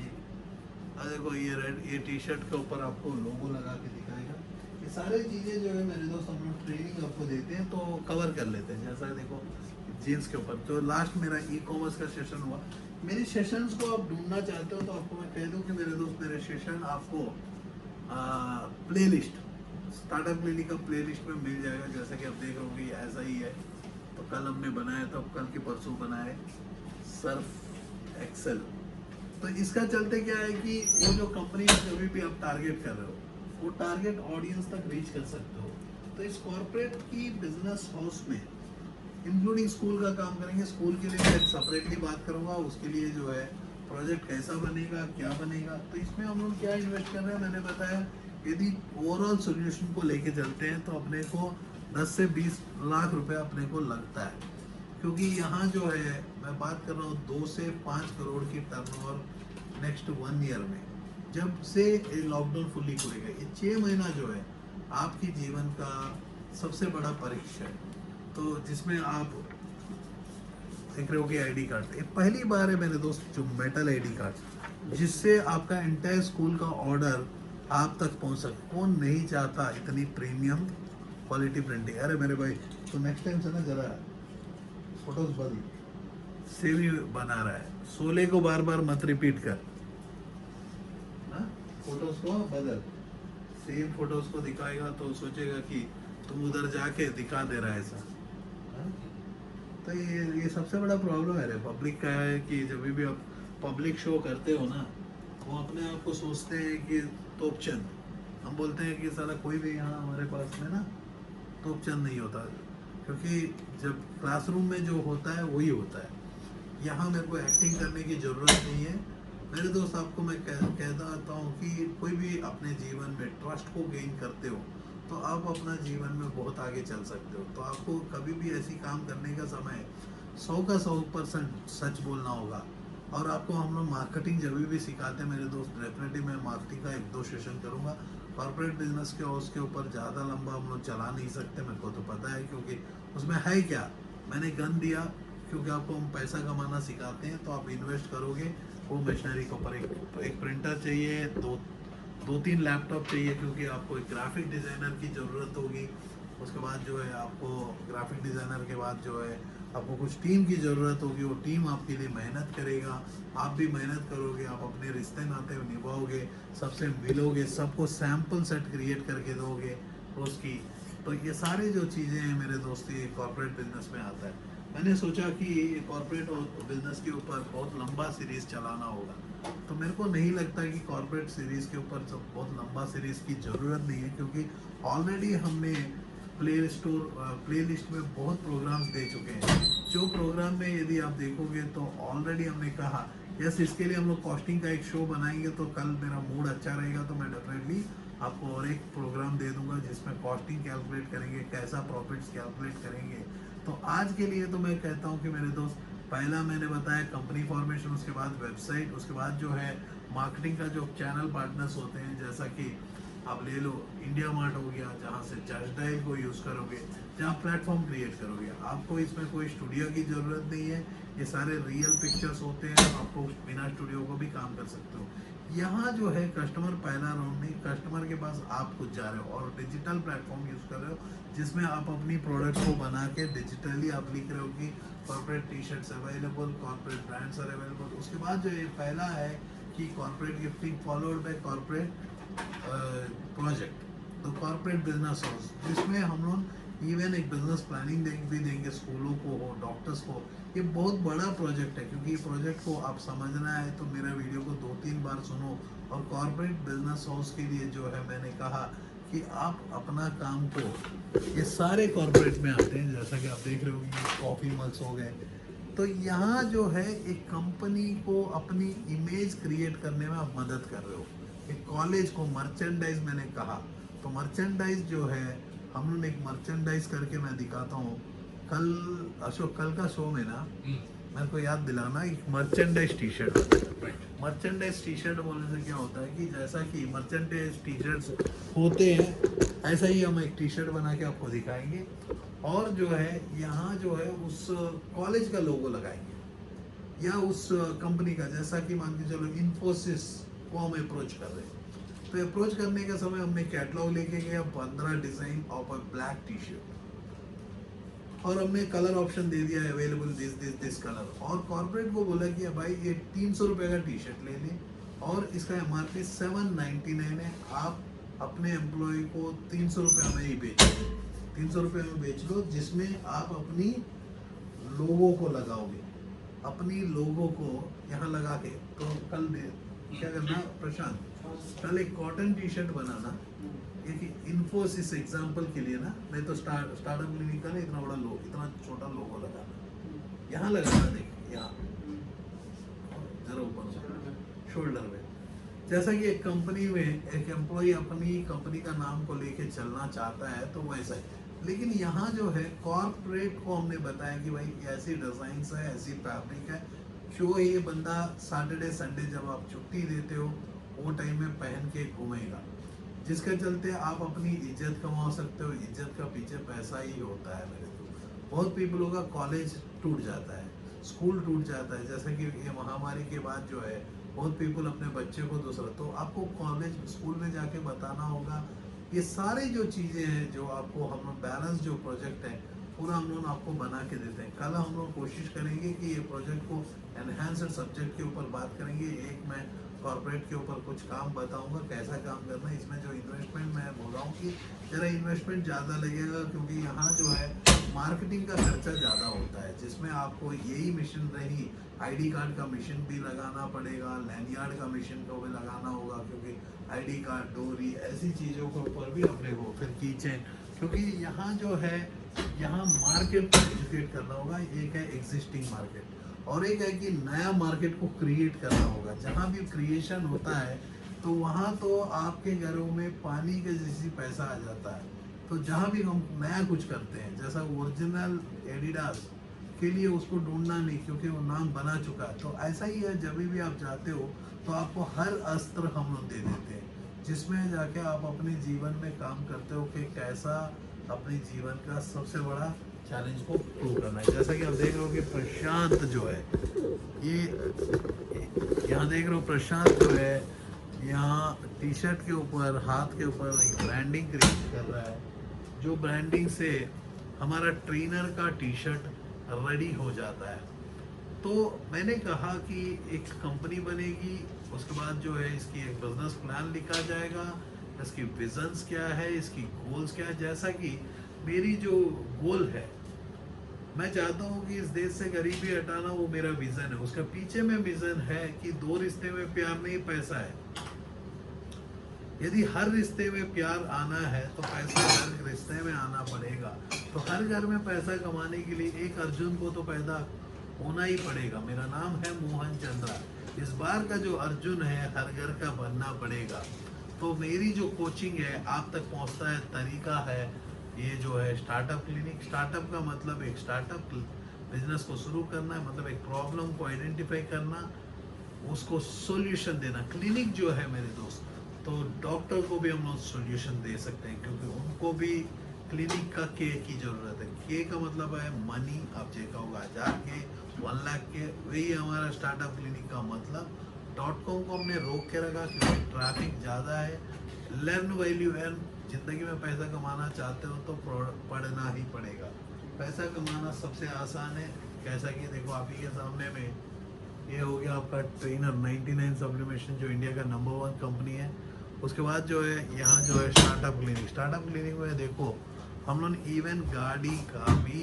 देखो ये रेड, ये टी शर्ट के ऊपर आपको लोगो लगा के दिखाएगा। ये सारी चीज़ें जो है मेरे दोस्त हम लोग ट्रेनिंग आपको देते हैं तो कवर कर लेते हैं। जैसा देखो जीन्स के ऊपर, तो लास्ट मेरा ई-कॉमर्स का सेशन हुआ। मेरे सेशंस को आप ढूंढना चाहते हो तो आपको मैं कह दूं कि मेरे दोस्त मेरे सेशन आपको प्लेलिस्ट स्टार्टअप लिली का प्लेलिस्ट में मिल जाएगा। जैसा कि आप देख रहे होंगे ऐसा ही है। तो कल हमने बनाया था, कल के परसों बनाए सर्फ एक्सेल। तो इसका चलते क्या है कि वो जो कंपनी जब भी आप टारगेट कर रहे हो वो टारगेट ऑडियंस तक रीच कर सकते हो। तो इस कॉर्पोरेट की बिजनेस हाउस में इंक्लूडिंग स्कूल का काम करेंगे। स्कूल के लिए मैं सेपरेटली बात करूंगा, उसके लिए जो है प्रोजेक्ट कैसा बनेगा, क्या बनेगा। तो इसमें हम लोग क्या इन्वेस्ट कर रहे हैं, मैंने बताया यदि ओवरऑल सोल्यूशन को लेके चलते हैं तो अपने को 10 से 20 लाख रुपए अपने को लगता है। क्योंकि यहाँ जो है मैं बात कर रहा हूँ 2 से 5 करोड़ की टर्नओवर नेक्स्ट 1 ईयर में, जब से ये लॉकडाउन फुल्ली खुलेगा। ये 6 महीना जो है आपके जीवन का सबसे बड़ा परीक्षा है। तो जिसमें आप देख रहे हो कि आईडी कार्ड, ये पहली बार है मेरे दोस्त जो मेटल आईडी कार्ड, जिससे आपका एंटायर स्कूल का ऑर्डर आप तक पहुंच सके। कौन नहीं चाहता इतनी प्रीमियम क्वालिटी प्रिंटिंग। अरे मेरे भाई तो नेक्स्ट टाइम से ना जरा फोटोज बदल सेव ही बना रहा है, 16 को बार बार मत रिपीट कर, फोटोज को बदल। सेम फोटोज को दिखाएगा तो सोचेगा कि तुम उधर जाके दिखा दे रहा है ऐसा। हाँ? तो ये सबसे बड़ा प्रॉब्लम है रे पब्लिक का है कि जब भी आप पब्लिक शो करते हो ना, वो अपने आप को सोचते हैं कि तोपचंद। हम बोलते हैं कि साला कोई भी यहाँ हमारे पास में ना तोपचंद नहीं होता, क्योंकि जब क्लासरूम में जो होता है वही होता है। यहाँ मेरे को एक्टिंग करने की ज़रूरत नहीं है मेरे दोस्त। आपको मैं कहता आता हूँ कि कोई भी अपने जीवन में ट्रस्ट को गेन करते हो तो आप अपना जीवन में बहुत आगे चल सकते हो। तो आपको कभी भी ऐसी काम करने का समय 100 का 100% सच बोलना होगा। और आपको हम लोग मार्केटिंग जब भी सिखाते हैं मेरे दोस्त, डेफिनेटली मैं मार्केटिंग का 1-2 सेशन करूँगा। कॉर्पोरेट बिजनेस के उसके ऊपर ज़्यादा लंबा हम लोग चला नहीं सकते, मेरे को तो पता है, क्योंकि उसमें है क्या, मैंने गन दिया क्योंकि आपको हम पैसा कमाना सिखाते हैं। तो आप इन्वेस्ट करोगे वो मशीनरी के ऊपर। एक प्रिंटर चाहिए, 2-3 लैपटॉप चाहिए, क्योंकि आपको एक ग्राफिक डिज़ाइनर की ज़रूरत होगी। उसके बाद जो है आपको ग्राफिक डिज़ाइनर के बाद जो है आपको कुछ टीम की ज़रूरत होगी। वो टीम आपके लिए मेहनत करेगा, आप भी मेहनत करोगे, आप अपने रिश्ते नाते निभाओगे, सबसे मिलोगे, सबको सैम्पल सेट क्रिएट करके दोगे उसकी। तो ये सारे जो चीज़ें हैं मेरे दोस्त, ये कॉर्पोरेट बिजनेस में आता है। मैंने सोचा कि कॉर्पोरेट बिजनेस के ऊपर बहुत लंबा सीरीज़ चलाना होगा। तो मेरे को नहीं लगता कि कॉर्पोरेट सीरीज़ के ऊपर सब बहुत लंबा सीरीज़ की ज़रूरत नहीं है, क्योंकि ऑलरेडी हमने प्ले लिस्ट में बहुत प्रोग्राम्स दे चुके हैं। जो प्रोग्राम में यदि आप देखोगे तो ऑलरेडी हमने कहा यस इसके लिए हम लोग कॉस्टिंग का एक शो बनाएंगे। तो कल मेरा मूड अच्छा रहेगा तो मैं डेफिनेटली आपको और एक प्रोग्राम दे दूंगा जिसमें कॉस्टिंग कैलकुलेट करेंगे, कैसा प्रॉफिट्स कैलकुलेट करेंगे। तो आज के लिए तो मैं कहता हूँ कि मेरे दोस्त, पहला मैंने बताया कंपनी फॉर्मेशन, उसके बाद वेबसाइट, उसके बाद जो है मार्केटिंग का जो चैनल पार्टनर्स होते हैं, जैसा कि आप ले लो इंडिया मार्ट हो गया, जहाँ से जस्टाइल को यूज़ करोगे, जहाँ प्लेटफॉर्म क्रिएट करोगे। आपको इसमें कोई स्टूडियो की ज़रूरत नहीं है, ये सारे रियल पिक्चर्स होते हैं, आपको बिना स्टूडियो को भी काम कर सकते हो। यहाँ जो है कस्टमर पहला राउंड नहीं, कस्टमर के पास आप खुद जा रहे हो और डिजिटल प्लेटफॉर्म यूज़ कर रहे हो, जिसमें आप अपनी प्रोडक्ट को बना के डिजिटली आप लिख रहे हो कि corporate T shirts available, corporate brands are available. उसके बाद जो ये पहला है कि corporate gifting followed by corporate project, तो कॉर्पोरेट बिजनेस हाउस, जिसमें हम लोग इवन एक बिजनेस प्लानिंग भी देंगे स्कूलों को हो, डॉक्टर्स को। ये बहुत बड़ा प्रोजेक्ट है, क्योंकि ये प्रोजेक्ट को आप समझना है तो मेरा वीडियो को 2-3 बार सुनो। और कॉर्पोरेट बिजनेस हाउस के लिए जो है मैंने कहा कि आप अपना काम को, ये सारे कॉर्पोरेट में आते हैं, जैसा कि आप देख रहे हो कि कॉफ़ी मल्स हो गए। तो यहाँ जो है एक कंपनी को अपनी इमेज क्रिएट करने में आप मदद कर रहे हो। एक कॉलेज को मर्चेंडाइज मैंने कहा, तो मर्चेंडाइज जो है हम लोग एक मर्चेंडाइज करके मैं दिखाता हूँ कल। अशोक कल का शो में ना मेरे को याद दिलाना, एक merchandise T shirt. Merchandise T shirt बोलने से क्या होता है कि जैसा कि मर्चेंडाइज टी शर्ट्स होते हैं ऐसा ही हम एक टी शर्ट बना के आपको दिखाएंगे। और जो है यहाँ जो है उस कॉलेज का लोगो लगाएंगे या उस कंपनी का, जैसा कि मान के चलो इन्फोसिस को हम अप्रोच कर रहे हैं। तो अप्रोच करने के समय हमने कैटलॉग लेके गया 15 design of a black T shirt, और हमने कलर ऑप्शन दे दिया अवेलेबल दिस कलर। और कॉर्पोरेट को बोला कि भाई ये 300 रुपये का टी शर्ट ले लें और इसका MRP 799 है, आप अपने एम्प्लॉय को 300 रुपये में ही बेचो, 300 रुपये में बेच लो, जिसमें आप अपनी लोगों को लगाओगे, अपनी लोगों को यहाँ लगा के। तो कल क्या करना प्रशांत, कल एक कॉटन टी शर्ट बनाना, एक इन्फोसिस एग्जाम्पल के लिए ना, नहीं तो स्टार्टअप क्लिनिक का ना इतना बड़ा लोग, इतना छोटा लोगो लगाना, यहाँ लगाना, देख यहाँ जरा ऊपर शोल्डर में। जैसा कि एक कंपनी में एक एम्प्लॉय अपनी कंपनी का नाम को लेके चलना चाहता है तो वैसा ही, लेकिन यहाँ जो है कॉर्पोरेट को हमने बताया कि भाई ऐसी डिजाइन है, ऐसी फैब्रिक है, जो ये बंदा सैटरडे संडे जब आप छुट्टी देते हो वो टाइम में पहन के घूमेगा, जिसके चलते आप अपनी इज्जत कमा सकते हो। इज्जत का पीछे पैसा ही होता है मेरे तो। बहुत पीपलों का कॉलेज टूट जाता है, स्कूल टूट जाता है, जैसे कि ये महामारी के बाद जो है बहुत पीपल अपने बच्चे को दूसरा, तो आपको कॉलेज स्कूल में जाके बताना होगा। ये सारी जो चीज़ें हैं जो आपको हम लोग बैलेंस जो प्रोजेक्ट है पूरा हम लोग आपको बना के देते हैं। कल हम लोग कोशिश करेंगे कि ये प्रोजेक्ट को एनहेंस्ड सब्जेक्ट के ऊपर बात करेंगे। एक मैं कॉर्पोरेट के ऊपर कुछ काम बताऊंगा कैसा काम करना है। इसमें जो इन्वेस्टमेंट मैं बोल रहा हूँ कि जरा इन्वेस्टमेंट ज़्यादा लगेगा, क्योंकि यहाँ जो है मार्केटिंग का खर्चा ज़्यादा होता है, जिसमें आपको यही मिशन रही, आईडी कार्ड का मिशन भी लगाना पड़ेगा, लैंडयार्ड का मिशन को भी लगाना होगा, क्योंकि आईडी कार्ड, डोरी, ऐसी चीज़ों के ऊपर भी अपने को फिर कीचेन, क्योंकि यहाँ जो है यहाँ मार्केट को एजुकेट करना होगा। एक है एग्जिस्टिंग मार्केट और एक है कि नया मार्केट को क्रिएट करना होगा। जहाँ भी क्रिएशन होता है तो वहाँ तो आपके घरों में पानी के जैसी पैसा आ जाता है। तो जहाँ भी हम नया कुछ करते हैं, जैसा ओरिजिनल एडिडास के लिए उसको ढूंढना नहीं, क्योंकि वो नाम बना चुका है। तो ऐसा ही है, जब भी आप जाते हो तो आपको हर अस्त्र हम लोग दे देते हैं, जिसमें जाके आप अपने जीवन में काम करते हो कि कैसा अपने जीवन का सबसे बड़ा चैलेंज को प्रूव करना है। जैसा कि आप देख रहे हो कि प्रशांत जो है ये यहाँ देख रहे हो, प्रशांत जो है यहाँ टी शर्ट के ऊपर, हाथ के ऊपर एक ब्रांडिंग क्रिएट कर रहा है, जो ब्रांडिंग से हमारा ट्रेनर का टी शर्ट रेडी हो जाता है। तो मैंने कहा कि एक कंपनी बनेगी, उसके बाद जो है इसकी एक बिजनेस प्लान लिखा जाएगा, इसकी विजन्स क्या है, इसकी गोल्स क्या है। जैसा कि मेरी जो गोल है, मैं चाहता हूँ कि इस देश से गरीबी हटाना, वो मेरा विजन है। उसका पीछे में विजन है कि 2 रिश्ते में प्यार नहीं पैसा है। यदि हर रिश्ते में प्यार आना है तो पैसा हर रिश्ते में आना पड़ेगा। तो हर घर में पैसा कमाने के लिए एक अर्जुन को तो पैदा होना ही पड़ेगा। मेरा नाम है मोहन चंद्रा। इस बार का जो अर्जुन है हर घर का बनना पड़ेगा। तो मेरी जो कोचिंग है आप तक पहुंचता है तरीका है ये जो है स्टार्टअप क्लिनिक। स्टार्टअप का मतलब एक स्टार्टअप बिजनेस को शुरू करना है, मतलब एक प्रॉब्लम को आइडेंटिफाई करना, उसको सॉल्यूशन देना। क्लिनिक जो है मेरे दोस्त, तो डॉक्टर को भी हम लोग सॉल्यूशन दे सकते हैं, क्योंकि उनको भी क्लिनिक का के की जरूरत है। के का मतलब है मनी, आप चेक होगा 1000 के 1 लाख के, वही हमारा स्टार्टअप क्लिनिक का मतलब। .com को हमने रोक के रखा क्योंकि ट्रैफिक ज़्यादा है। लर्न वैल्यू अर्न, जिंदगी में पैसा कमाना चाहते हो तो पढ़ना ही पड़ेगा। पैसा कमाना सबसे आसान है। कैसा कि देखो आप ही के सामने में ये हो गया आपका ट्रेनर 99 सप्लीमेशन, जो इंडिया का नंबर 1 कंपनी है। उसके बाद जो है यहाँ जो है स्टार्टअप क्लिनिक। स्टार्टअप क्लिनिक में देखो हम लोग इवन गाड़ी का भी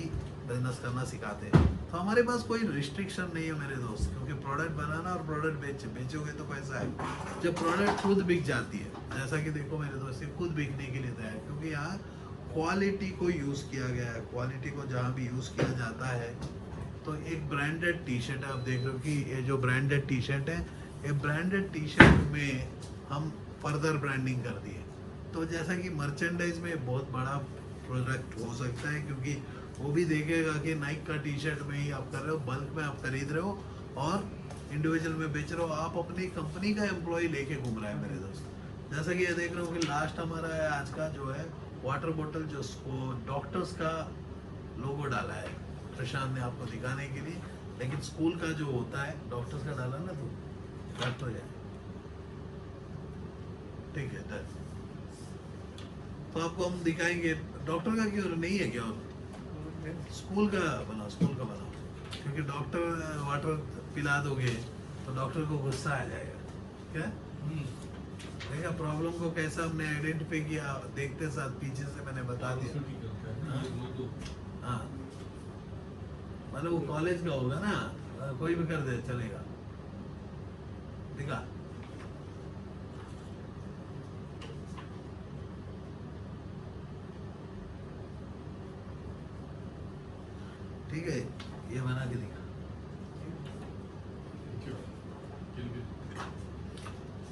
बिजनेस करना सिखाते हैं। तो हमारे पास कोई रिस्ट्रिक्शन नहीं है मेरे दोस्त, क्योंकि प्रोडक्ट बनाना और प्रोडक्ट बेचोगे तो पैसा है। जब प्रोडक्ट खुद बिक जाती है, जैसा कि देखो मेरे दोस्त, ये खुद बिकने के लिए तैयार है, क्योंकि यहाँ क्वालिटी को यूज़ किया गया है। क्वालिटी को जहाँ भी यूज़ किया जाता है, तो एक ब्रांडेड टी शर्ट है। आप देख रहे हो कि ये जो ब्रांडेड टी शर्ट है, ये ब्रांडेड टी शर्ट में हम फर्दर ब्रांडिंग कर दिए। तो जैसा कि मर्चेंडाइज में बहुत बड़ा प्रोडक्ट हो सकता है, क्योंकि वो भी देखेगा कि नाइक का टी शर्ट में ही आप कर रहे हो, बल्क में आप खरीद रहे हो और इंडिविजुअल में बेच रहे हो, आप अपनी कंपनी का एम्प्लॉय लेके घूम रहा है मेरे दोस्त। जैसा कि ये देख रहे हो कि लास्ट हमारा है आज का जो है वाटर बोतल, जो डॉक्टर्स का लोगो डाला है प्रशांत ने आपको दिखाने के लिए, लेकिन स्कूल का जो होता है डॉक्टर्स का डाला ना, तो डॉक्टर है, ठीक है डन। तो आपको हम दिखाएंगे डॉक्टर का क्यों नहीं है, क्या स्कूल का बनाओ, स्कूल का बनाओ, क्योंकि डॉक्टर वाटर पिला दोगे तो डॉक्टर को गुस्सा आ जाएगा। क्या देखा प्रॉब्लम को कैसा हमने आइडेंटिफाई किया, देखते साथ पीछे से मैंने बता दिया। हाँ मतलब वो कॉलेज का होगा ना, कोई भी कर दे चलेगा। दिखा ठीक है, ये बना के दिखा।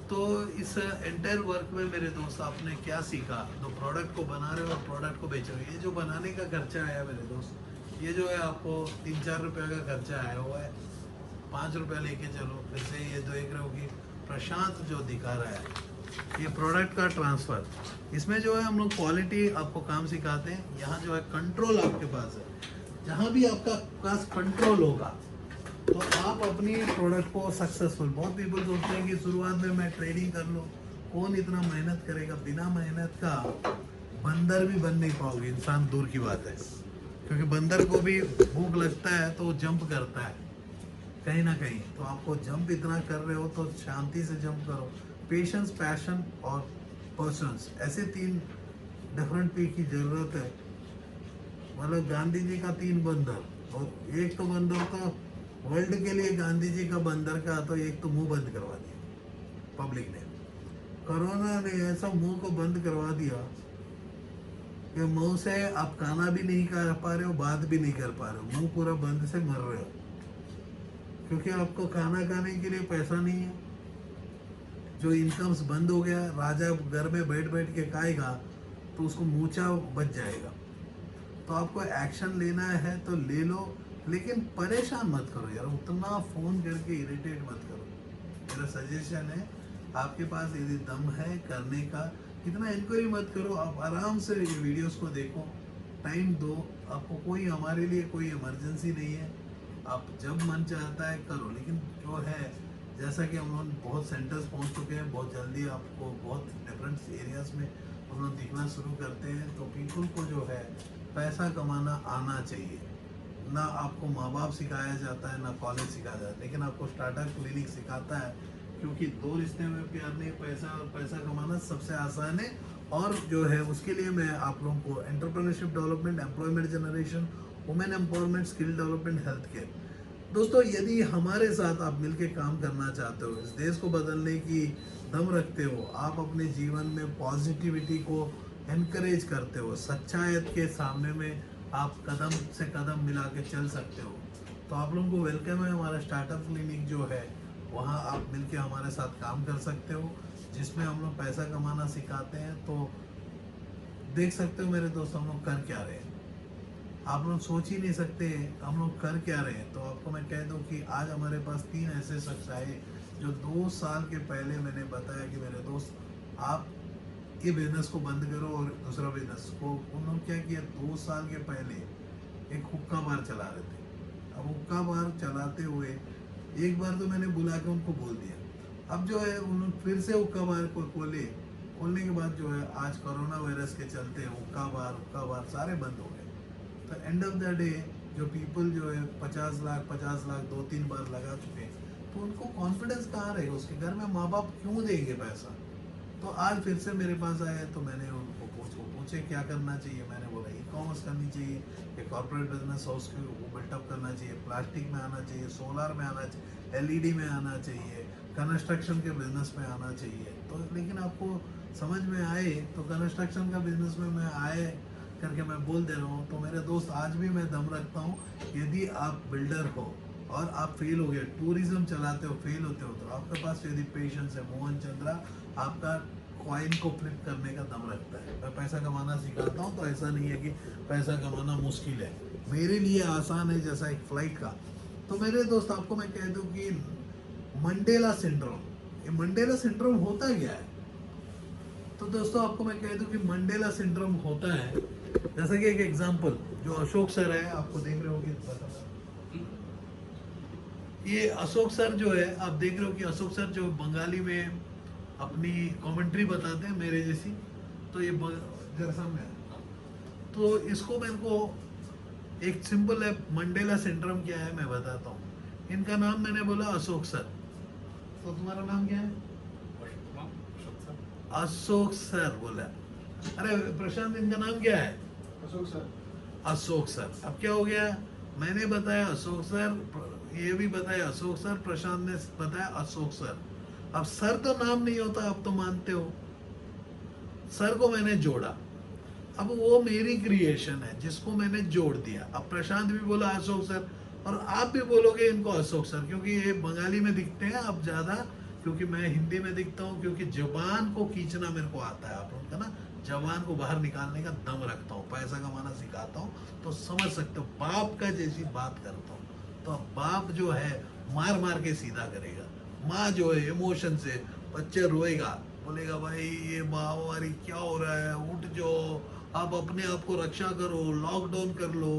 तो इस एंटायर वर्क में मेरे दोस्त आपने क्या सीखा? तो प्रोडक्ट को बना रहे हो और प्रोडक्ट को बेच रहे हो। ये जो बनाने का खर्चा आया मेरे दोस्त, ये जो है आपको 3-4 रुपये का खर्चा आया हुआ है। 5 रुपये लेके चलो। फिर से ये देख रहे हो कि प्रशांत जो दिखा रहा है ये प्रोडक्ट का ट्रांसफ़र, इसमें जो है हम लोग क्वालिटी आपको काम सिखाते हैं। यहाँ जो है कंट्रोल आपके पास है, जहाँ भी आपका पास कंट्रोल होगा तो आप अपनी प्रोडक्ट को सक्सेसफुल। बहुत पीपल सोचते हैं कि शुरुआत में मैं ट्रेडिंग कर लूँ, कौन इतना मेहनत करेगा। बिना मेहनत का बंदर भी बन नहीं पाओगे, इंसान दूर की बात है। क्योंकि बंदर को भी भूख लगता है तो वो जंप करता है कहीं ना कहीं। तो आपको जंप इतना कर रहे हो तो शांति से जंप करो। पेशेंस, पैशन और पर्सन्स, ऐसे 3 डिफरेंट पी की ज़रूरत है। मतलब गांधी जी का 3 बंदर, और एक तो बंदर तो वर्ल्ड के लिए गांधी जी का बंदर का, तो एक तो मुंह बंद करवा दिया पब्लिक ने। कोरोना ने ऐसा मुंह को बंद करवा दिया कि मुंह से आप खाना भी नहीं खा पा रहे हो, बात भी नहीं कर पा रहे हो, मुंह पूरा बंद से मर रहे हो। क्योंकि आपको खाना खाने के लिए पैसा नहीं है, जो इनकम्स बंद हो गया। राजा घर में बैठ बैठ के खाएगा तो उसको मूंछा बच जाएगा। तो आपको एक्शन लेना है तो ले लो, लेकिन परेशान मत करो यार, उतना फ़ोन करके इरिटेट मत करो। मेरा सजेशन है, आपके पास यदि दम है करने का, इतना इंक्वायरी मत करो। आप आराम से ये वीडियोस को देखो, टाइम दो। आपको कोई, हमारे लिए कोई इमरजेंसी नहीं है। आप जब मन चाहता है करो। लेकिन जो है, जैसा कि हम लोग बहुत सेंटर्स पहुंच चुके हैं, बहुत जल्दी आपको बहुत डिफरेंट एरियाज में हम लोग दिखना शुरू करते हैं। तो पीपल को जो है पैसा कमाना आना चाहिए। ना आपको माँ बाप सिखाया जाता है, ना कॉलेज सिखाया जाता है, लेकिन आपको स्टार्टअप क्लिनिक सिखाता है। क्योंकि 2 रिश्ते में प्यार नहीं, पैसा और पैसा कमाना सबसे आसान है। और जो है उसके लिए मैं आप लोगों को entrepreneurship development, employment generation, women empowerment, skill development, health care. दोस्तों, यदि हमारे साथ आप मिलके काम करना चाहते हो, इस देश को बदलने की दम रखते हो, आप अपने जीवन में पॉजिटिविटी को एनकरेज करते हो, सच्चाई के सामने में आप कदम से कदम मिला के चल सकते हो, तो आप लोगों को वेलकम है। हमारा स्टार्टअप क्लिनिक जो है, वहाँ आप मिलके हमारे साथ काम कर सकते हो, जिसमें हम लोग पैसा कमाना सिखाते हैं। तो देख सकते हो मेरे दोस्त, हम लोग कर क्या रहे हैं, आप लोग सोच ही नहीं सकते हम लोग कर क्या रहे हैं। तो आपको मैं कह दूं कि आज हमारे पास 3 ऐसे शख्स आए जो 2 साल के पहले मैंने बताया कि मेरे दोस्त आप ये बिजनेस को बंद करो और दूसरा बिजनेस को। उन्होंने क्या किया, 2 साल के पहले एक हुक्का बार चला रहे थे। अब हुक्का बार चलाते हुए एक बार तो मैंने बुला के उनको बोल दिया। अब जो है उन्होंने फिर से हुक्का बार को खोलने के बाद जो है आज कोरोना वायरस के चलते हुक्का बार सारे बंद हो गए। तो एंड ऑफ द डे जो पीपल जो है 50 लाख 2-3 बार लगा चुके हैं, तो उनको कॉन्फिडेंस कहाँ रहेगा, उसके घर में माँ बाप क्यों देंगे पैसा। तो आज फिर से मेरे पास आए तो मैंने उनको पूछे क्या करना चाहिए। मैंने बोला ई कॉमर्स करनी चाहिए, एक कॉर्पोरेट बिजनेस हाउस को बिल्टअप करना चाहिए, प्लास्टिक में आना चाहिए, सोलार में आना चाहिए, एलईडी में आना चाहिए, कंस्ट्रक्शन के बिजनेस में आना चाहिए। तो लेकिन आपको समझ में आए तो कंस्ट्रक्शन का बिजनेस में मैं आए करके मैं बोल दे रहा हूँ। तो मेरे दोस्त, आज भी मैं दम रखता हूँ, यदि आप बिल्डर हो और आप फेल हो गए, टूरिज्म चलाते हो, फेल होते हो, तो आपके पास यदि पेशेंस है, मोहन चंद्रा आपका कॉइन को फ्लिप करने का दम रखता है। मैं पैसा कमाना सिखाता हूँ, तो ऐसा नहीं है कि पैसा कमाना मुश्किल है, मेरे लिए आसान है जैसा एक फ्लाइट का। तो मेरे दोस्त, आपको मैं कह दूँ कि मंडेला सिंड्रोम, ये मंडेला सिंड्रोम होता क्या है। तो दोस्तों, आपको मैं कह दूं कि मंडेला सिंड्रोम होता है, जैसा कि एक एग्जांपल जो अशोक सर है, आपको देख रहे हो कि ये अशोक सर जो है, आप देख रहे हो कि अशोक सर जो बंगाली में अपनी कमेंट्री बताते हैं मेरे जैसी। तो ये जरा सामने है। तो इसको मेरे को एक सिंपल है, मंडेला सिंड्रोम क्या है मैं बताता हूँ। इनका नाम मैंने बोला अशोक सर, तो तुम्हारा नाम क्या है? अशोक सर बोला। अरे प्रशांत, इनका नाम क्या है? अशोक सर। अशोक सर। अब क्या हो गया? मैंने बताया अशोक सर, ये भी बताया अशोक सर, प्रशांत ने बताया अशोक सर। अब सर तो नाम नहीं होता, आप तो मानते हो। सर को मैंने जोड़ा। अब वो मेरी क्रिएशन है जिसको मैंने जोड़ दिया। अब प्रशांत भी बोला अशोक सर, और आप भी बोलोगे इनको अशोक सर, क्योंकि ये बंगाली में दिखते हैं अब ज्यादा, क्योंकि मैं हिंदी में दिखता हूँ, क्योंकि जबान को खींचना मेरे को आता है। आप लोगों का ना, जबान को बाहर निकालने का दम रखता हूँ, पैसा कमाना सिखाता हूँ, तो समझ सकते हो। बाप का जैसी बात करता हूँ। तो अब बाप जो है मार मार के सीधा करेगा, माँ जो है इमोशन से, बच्चे रोएगा, बोलेगा भाई ये महामारी क्या हो रहा है, उठ जाओ, आप अपने आप को रक्षा करो, लॉकडाउन कर लो।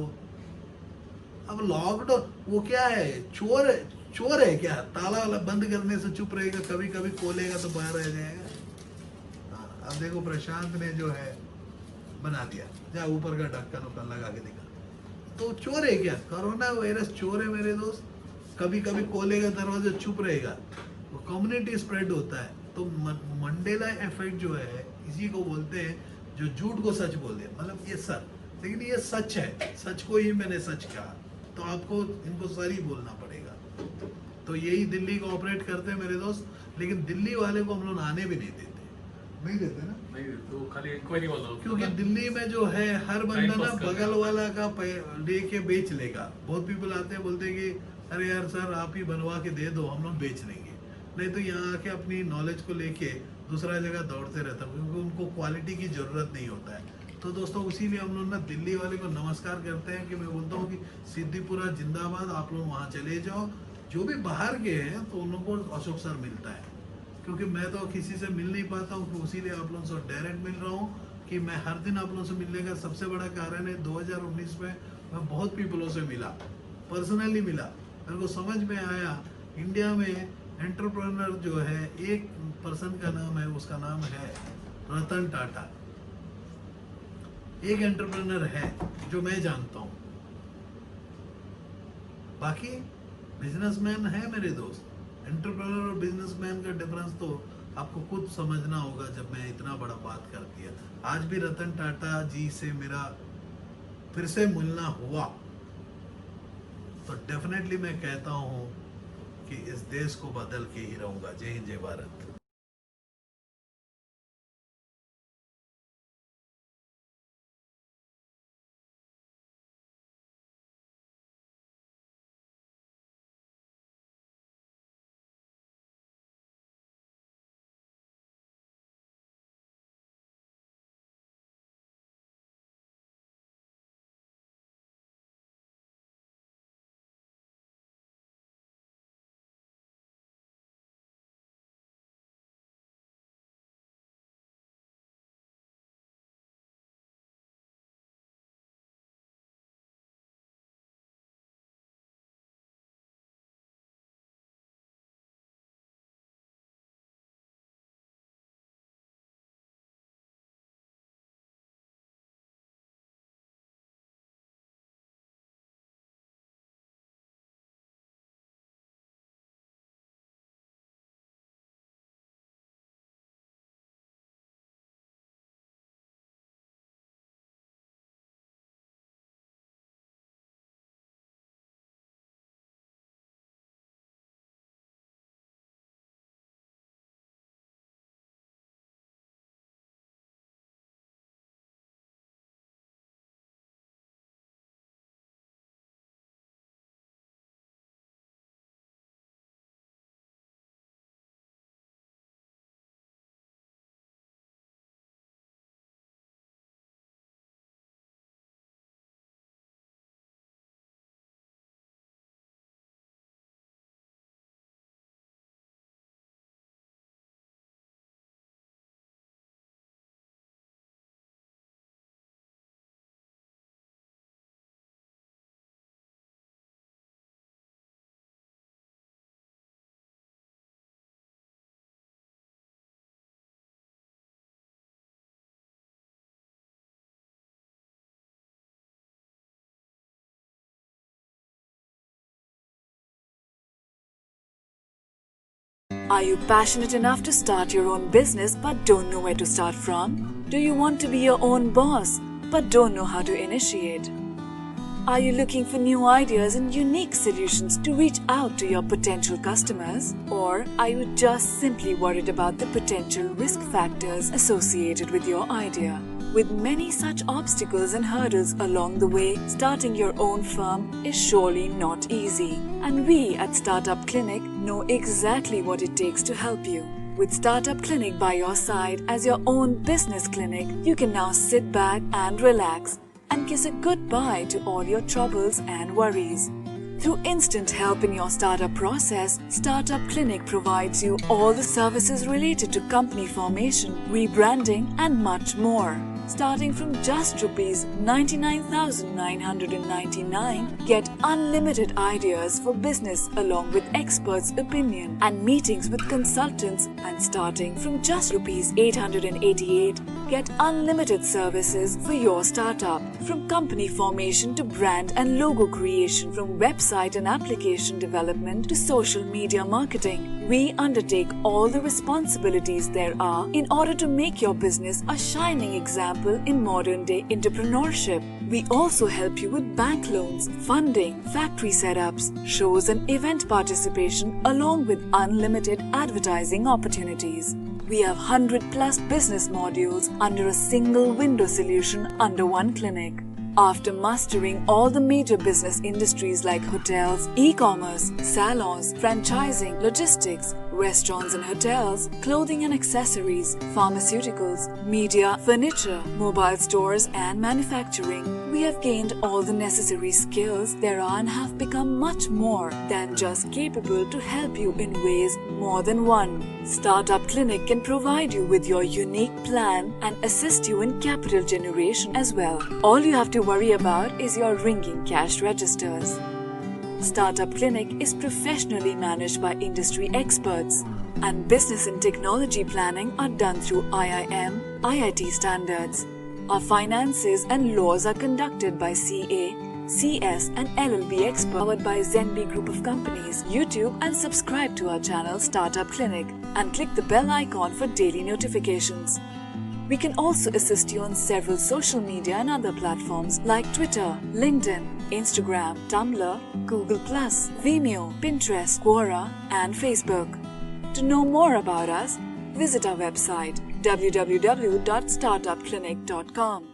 अब लॉकडाउन वो क्या है, चोर है? चोर है क्या? ताला वाला बंद करने से चुप रहेगा, कभी कभी खोलेगा तो बाहर आ जाएगा। हाँ, अब देखो प्रशांत ने जो है बना दिया, जा ऊपर का ढक्कन उक्कन लगा के दिखा। तो चोर है क्या? कोरोना वायरस चोर है मेरे दोस्त। कभी कभी खोलेगा दरवाजा, चुप रहेगा, वो कम्युनिटी स्प्रेड होता है। तो मंडेला इफेक्ट जो है, इसी को बोलते हैं जो झूठ को सच बोल दिया, मतलब ये सच। लेकिन ये सच है, सच को ही मैंने सच कहा, तो आपको इनको सर ही बोलना पड़ेगा। तो यही दिल्ली को ऑपरेट करते हैं मेरे दोस्त। लेकिन दिल्ली वाले को हम लोग आने भी नहीं देते, नहीं देते ना, नहीं तो खाली इनको ही नहीं बोल रहा हूँ क्योंकि दिल्ली में जो है हर बंदा Time ना pass कर बगल रहे हैं। वाला का लेके बेच लेगा। बहुत पीपल आते हैं, बोलते हैं कि अरे यार सर आप ही बनवा के दे दो, हम लोग बेच लेंगे। नहीं तो यहाँ आके अपनी नॉलेज को लेके दूसरा जगह दौड़ते रहता हूँ, क्योंकि उनको क्वालिटी की ज़रूरत नहीं होता है। तो दोस्तों इसीलिए हम लोग ना दिल्ली वाले को नमस्कार करते हैं, कि मैं बोलता हूँ कि सिद्दीपुरा जिंदाबाद, आप लोग वहाँ चले जाओ। जो भी बाहर के हैं तो उन लोगों को अशोक सर मिलता है, क्योंकि मैं तो किसी से मिल नहीं पाता हूँ, तो इसीलिए आप लोगों से डायरेक्ट मिल रहा हूँ। कि मैं हर दिन आप लोगों से मिलने का सबसे बड़ा कारण है, 2019 में मैं बहुत पीपलों से मिला, पर्सनली मिला। मेरे को समझ में आया इंडिया में एंटरप्रेन्योर जो है, एक पर्सन का नाम है, उसका नाम है रतन टाटा। एक एंटरप्रेन्योर है जो मैं जानता हूँ, बाकी बिजनेसमैन है मेरे दोस्त। एंटरप्रेन्योर और बिजनेसमैन का डिफरेंस तो आपको खुद समझना होगा जब मैं इतना बड़ा बात कर दिया। आज भी रतन टाटा जी से मेरा फिर से मिलना हुआ, तो डेफिनेटली मैं कहता हूँ कि इस देश को बदल के ही रहूंगा। जय हिंद, जय Bharat. Are you passionate enough to start your own business but don't know where to start from? Do you want to be your own boss but don't know how to initiate? Are you looking for new ideas and unique solutions to reach out to your potential customers? Or are you just simply worried about the potential risk factors associated with your idea? With many such obstacles and hurdles along the way, starting your own firm is surely not easy. And we at Startup Clinic know exactly what it takes to help you. With Startup Clinic by your side as your own business clinic, you can now sit back and relax and kiss a goodbye to all your troubles and worries. Through instant help in your startup process, Startup Clinic provides you all the services related to company formation, rebranding and much more. Starting from just Rs 99,999, get unlimited ideas for business along with experts' opinion and meetings with consultants, and starting from just Rs 888, get unlimited services for your startup. From company formation to brand and logo creation, from website and application development to social media marketing, we undertake all the responsibilities there are in order to make your business a shining example in modern-day entrepreneurship. We also help you with bank loans, funding, factory setups, shows and event participation along with unlimited advertising opportunities. We have 100+ business modules under a single window solution under one clinic. After mastering all the major business industries like hotels, e-commerce, salons, franchising, logistics, restaurants and hotels, clothing and accessories, pharmaceuticals, media, furniture, mobile stores and manufacturing, we have gained all the necessary skills there are and have become much more than just capable to help you in ways more than one. Startup Clinic can provide you with your unique plan and assist you in capital generation as well. All you have to worry about is your ringing cash registers. Startup Clinic is professionally managed by industry experts, and business and technology planning are done through IIM, IIT standards. Our finances and laws are conducted by CA, CS and LLB experts, powered by Zenby Group of Companies. YouTube and subscribe to our channel Startup Clinic and click the bell icon for daily notifications. We can also assist you on several social media and other platforms like Twitter, LinkedIn, Instagram, Tumblr, Google+, Vimeo, Pinterest, Quora and Facebook. To know more about us, visit our website www.startupclinic.com.